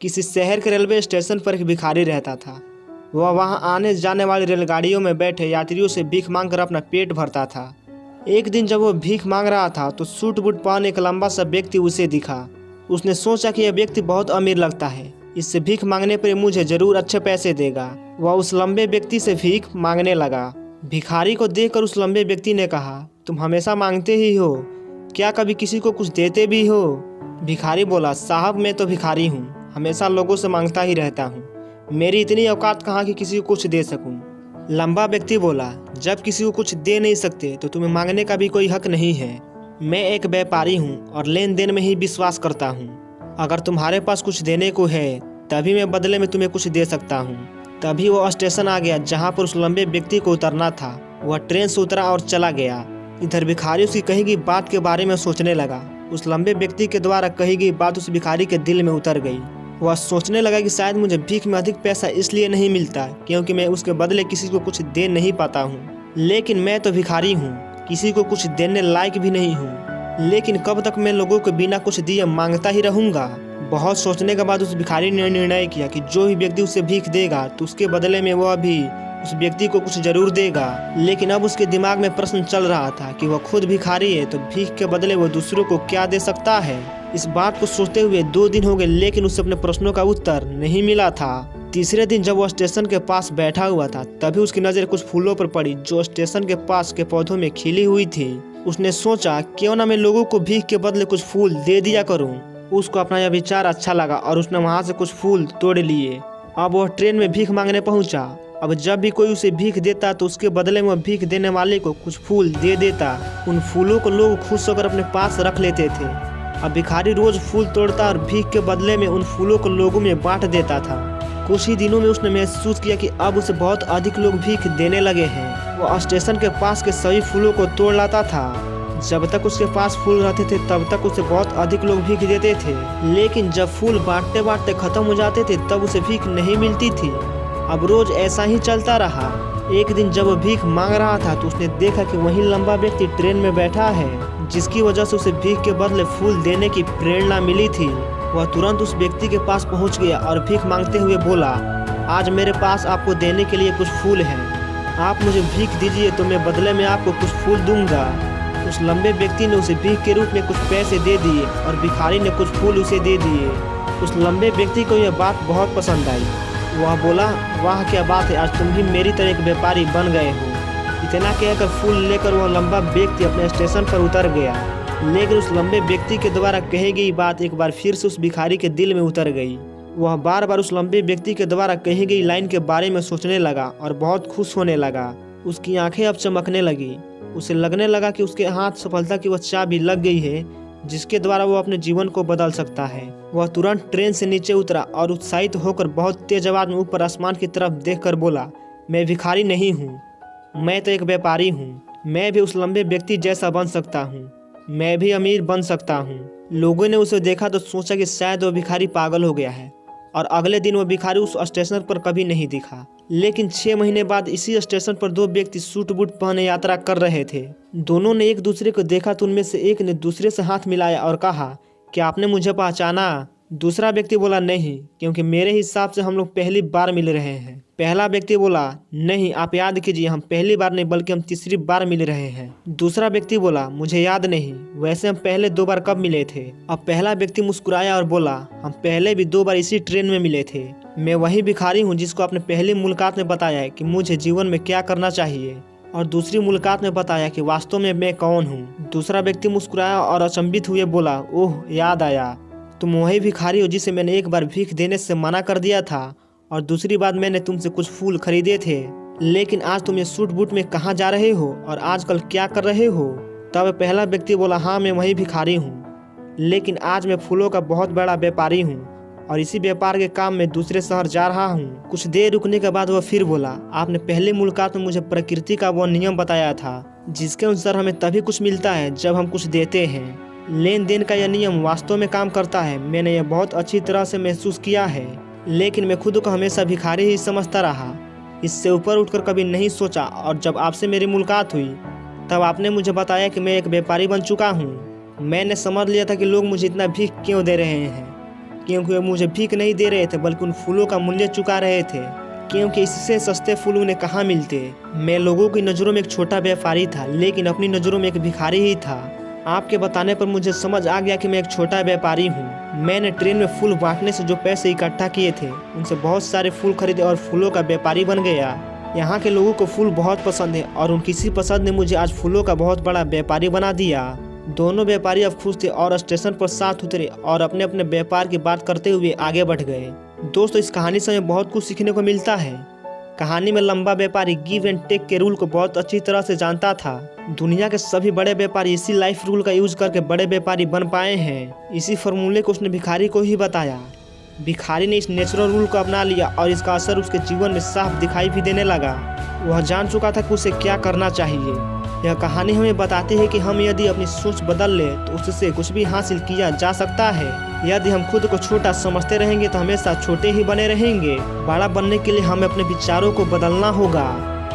किसी शहर के रेलवे स्टेशन पर एक भिखारी रहता था। वह वहां आने जाने वाली रेलगाड़ियों में बैठे यात्रियों से भीख मांगकर अपना पेट भरता था। एक दिन जब वह भीख मांग रहा था तो सूट बूट पहने एक लंबा सा व्यक्ति उसे दिखा। उसने सोचा कि यह व्यक्ति बहुत अमीर लगता है, इससे भीख मांगने पर मुझे जरूर अच्छे पैसे देगा। वह उस लंबे व्यक्ति से भीख मांगने लगा। भिखारी को देखकर उस लंबे व्यक्ति ने कहा, तुम हमेशा मांगते ही हो, क्या कभी किसी को कुछ देते भी हो? भिखारी बोला, साहब मैं तो भिखारी हूँ, हमेशा लोगों से मांगता ही रहता हूँ, मेरी इतनी औकात कहाँ कि किसी को कुछ दे सकूँ। लंबा व्यक्ति बोला, जब किसी को कुछ दे नहीं सकते तो तुम्हें मांगने का भी कोई हक नहीं है। मैं एक व्यापारी हूँ और लेन देन में ही विश्वास करता हूँ। अगर तुम्हारे पास कुछ देने को है तभी मैं बदले में तुम्हें कुछ दे सकता हूँ। तभी वो स्टेशन आ गया जहाँ पर उस लंबे व्यक्ति को उतरना था। वह ट्रेन से उतरा और चला गया। इधर भिखारी उसकी कही गई बात के बारे में सोचने लगा। उस लंबे व्यक्ति के द्वारा कही गई बात उस भिखारी के दिल में उतर गई। वह सोचने लगा कि शायद मुझे भीख में अधिक पैसा इसलिए नहीं मिलता क्योंकि मैं उसके बदले किसी को कुछ दे नहीं पाता हूँ, लेकिन मैं तो भिखारी हूँ, किसी को कुछ देने लायक भी नहीं हूँ। लेकिन कब तक मैं लोगों को बिना कुछ दिए मांगता ही रहूँगा? बहुत सोचने के बाद उस भिखारी ने निर्णय किया कि जो भी व्यक्ति उसे भीख देगा तो उसके बदले में वह भी उस व्यक्ति को कुछ जरूर देगा। लेकिन अब उसके दिमाग में प्रश्न चल रहा था कि वह खुद भिखारी है तो भीख के बदले वो दूसरों को क्या दे सकता है। इस बात को सोचते हुए 2 दिन हो गए लेकिन उसे अपने प्रश्नों का उत्तर नहीं मिला था। तीसरे दिन जब वह स्टेशन के पास बैठा हुआ था तभी उसकी नजर कुछ फूलों पर पड़ी जो स्टेशन के पास के पौधों में खिली हुई थी। उसने सोचा, क्यों ना मैं लोगों को भीख के बदले कुछ फूल दे दिया करूं। उसको अपना यह विचार अच्छा लगा और उसने वहां से कुछ फूल तोड़ लिए। अब वह ट्रेन में भीख मांगने पहुंचा। अब जब भी कोई उसे भीख देता तो उसके बदले में वह भीख देने वाले को कुछ फूल दे देता। उन फूलों को लोग खुश होकर अपने पास रख लेते थे। अब भिखारी रोज फूल तोड़ता और भीख के बदले में उन फूलों को लोगों में बांट देता था। कुछ ही दिनों में उसने महसूस किया कि अब उसे बहुत अधिक लोग भीख देने लगे हैं। वह स्टेशन के पास के सभी फूलों को तोड़ लाता था। जब तक उसके पास फूल रहते थे तब तक उसे बहुत अधिक लोग भीख देते थे, लेकिन जब फूल बांटते बांटते खत्म हो जाते थे तब उसे भीख नहीं मिलती थी। अब रोज ऐसा ही चलता रहा। एक दिन जब वह भीख मांग रहा था तो उसने देखा कि वही लंबा व्यक्ति ट्रेन में बैठा है, जिसकी वजह से उसे भीख के बदले फूल देने की प्रेरणा मिली थी। वह तुरंत उस व्यक्ति के पास पहुंच गया और भीख मांगते हुए बोला, आज मेरे पास आपको देने के लिए कुछ फूल हैं, आप मुझे भीख दीजिए तो मैं बदले में आपको कुछ फूल दूंगा। उस लंबे व्यक्ति ने उसे भीख के रूप में कुछ पैसे दे दिए और भिखारी ने कुछ फूल उसे दे दिए। उस लंबे व्यक्ति को यह बात बहुत पसंद आई। वह बोला, वाह क्या बात है, आज तुम भी मेरी तरह एक व्यापारी बन गए हो। इतना कहकर फूल लेकर वह लंबा व्यक्ति अपने स्टेशन पर उतर गया। लेकिन उस लंबे व्यक्ति के द्वारा कही गई बात एक बार फिर से उस भिखारी के दिल में उतर गई। वह बार बार उस लंबे व्यक्ति के द्वारा कही गई लाइन के बारे में सोचने लगा और बहुत खुश होने लगा। उसकी आंखें अब चमकने लगी। उसे लगने लगा कि उसके हाथ सफलता की वह चाबी लग गई है जिसके द्वारा वो अपने जीवन को बदल सकता है। वह तुरंत ट्रेन से नीचे उतरा और उत्साहित होकर बहुत तेज आवाज में ऊपर आसमान की तरफ देखकर बोला, मैं भिखारी नहीं हूँ, मैं तो एक व्यापारी हूँ। मैं भी उस लंबे व्यक्ति जैसा बन सकता हूँ, मैं भी अमीर बन सकता हूँ। लोगों ने उसे देखा तो सोचा कि शायद वह भिखारी पागल हो गया है और अगले दिन वह भिखारी उस स्टेशन पर कभी नहीं दिखा। लेकिन 6 महीने बाद इसी स्टेशन पर 2 व्यक्ति सूट बूट पहने यात्रा कर रहे थे। दोनों ने एक दूसरे को देखा तो उनमें से एक ने दूसरे से हाथ मिलाया और कहा, क्या आपने मुझे पहचाना? दूसरा व्यक्ति बोला, नहीं, क्योंकि मेरे हिसाब से हम लोग पहली बार मिल रहे हैं। पहला व्यक्ति बोला, नहीं, आप याद कीजिए, हम पहली बार नहीं बल्कि हम तीसरी बार मिल रहे हैं। दूसरा व्यक्ति बोला, मुझे याद नहीं, वैसे हम पहले 2 बार कब मिले थे? अब पहला व्यक्ति मुस्कुराया और बोला, हम पहले भी 2 बार इसी ट्रेन में मिले थे। मैं वही भिखारी हूँ जिसको आपने पहली मुलाकात में बताया है कि मुझे जीवन में क्या करना चाहिए और दूसरी मुलाकात में बताया कि वास्तव में मैं कौन हूँ। दूसरा व्यक्ति मुस्कुराया और अचंभित हुए बोला, ओह, याद आया, तुम वही भिखारी हो जिसे मैंने एक बार भीख देने से मना कर दिया था और दूसरी बार मैंने तुमसे कुछ फूल खरीदे थे। लेकिन आज तुम ये सूट बूट में कहाँ जा रहे हो और आजकल क्या कर रहे हो? तब पहला व्यक्ति बोला, हाँ, मैं वही भिखारी हूँ, लेकिन आज मैं फूलों का बहुत बड़ा व्यापारी हूँ और इसी व्यापार के काम में दूसरे शहर जा रहा हूँ। कुछ देर रुकने के बाद वह फिर बोला, आपने पहली मुलाकात में मुझे प्रकृति का वो नियम बताया था जिसके अनुसार हमें तभी कुछ मिलता है जब हम कुछ देते हैं। लेन देन का यह नियम वास्तव में काम करता है। मैंने यह बहुत अच्छी तरह से महसूस किया है, लेकिन मैं खुद को हमेशा भिखारी ही समझता रहा। इससे ऊपर उठकर कभी नहीं सोचा और जब आपसे मेरी मुलाकात हुई तब आपने मुझे बताया कि मैं एक व्यापारी बन चुका हूँ। मैंने समझ लिया था कि लोग मुझे इतना भीख क्यों दे रहे हैं, क्योंकि वे मुझे भीख नहीं दे रहे थे बल्कि उन फूलों का मूल्य चुका रहे थे, क्योंकि इससे सस्ते फूल उन्हें कहाँ मिलते। मैं लोगों की नज़रों में एक छोटा व्यापारी था, लेकिन अपनी नज़रों में एक भिखारी ही था। आपके बताने पर मुझे समझ आ गया कि मैं एक छोटा व्यापारी हूँ। मैंने ट्रेन में फूल बांटने से जो पैसे इकट्ठा किए थे उनसे बहुत सारे फूल खरीदे और फूलों का व्यापारी बन गया। यहाँ के लोगों को फूल बहुत पसंद है और उनकी इसी पसंद ने मुझे आज फूलों का बहुत बड़ा व्यापारी बना दिया। दोनों व्यापारी अब खुश थे और स्टेशन पर साथ उतरे और अपने अपने व्यापार की बात करते हुए आगे बढ़ गए। दोस्तों, इस कहानी से हमें बहुत कुछ सीखने को मिलता है। कहानी में लंबा व्यापारी गिव एंड टेक के रूल को बहुत अच्छी तरह से जानता था। दुनिया के सभी बड़े व्यापारी इसी लाइफ रूल का यूज करके बड़े व्यापारी बन पाए हैं। इसी फॉर्मूले को उसने भिखारी को ही बताया। भिखारी ने इस नेचुरल रूल को अपना लिया और इसका असर उसके जीवन में साफ दिखाई भी देने लगा। वह जान चुका था कि उसे क्या करना चाहिए। यह कहानी हमें बताती है कि हम यदि अपनी सोच बदल ले तो उससे कुछ भी हासिल किया जा सकता है। यदि हम खुद को छोटा समझते रहेंगे तो हमेशा छोटे ही बने रहेंगे। बड़ा बनने के लिए हमें अपने विचारों को बदलना होगा।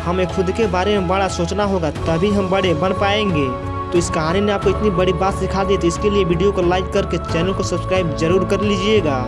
हमें खुद के बारे में बड़ा सोचना होगा, तभी हम बड़े बन पाएंगे। तो इस कहानी ने आपको इतनी बड़ी बात सिखा दी, तो इसके लिए वीडियो को लाइक करके चैनल को सब्सक्राइब जरूर कर लीजिएगा।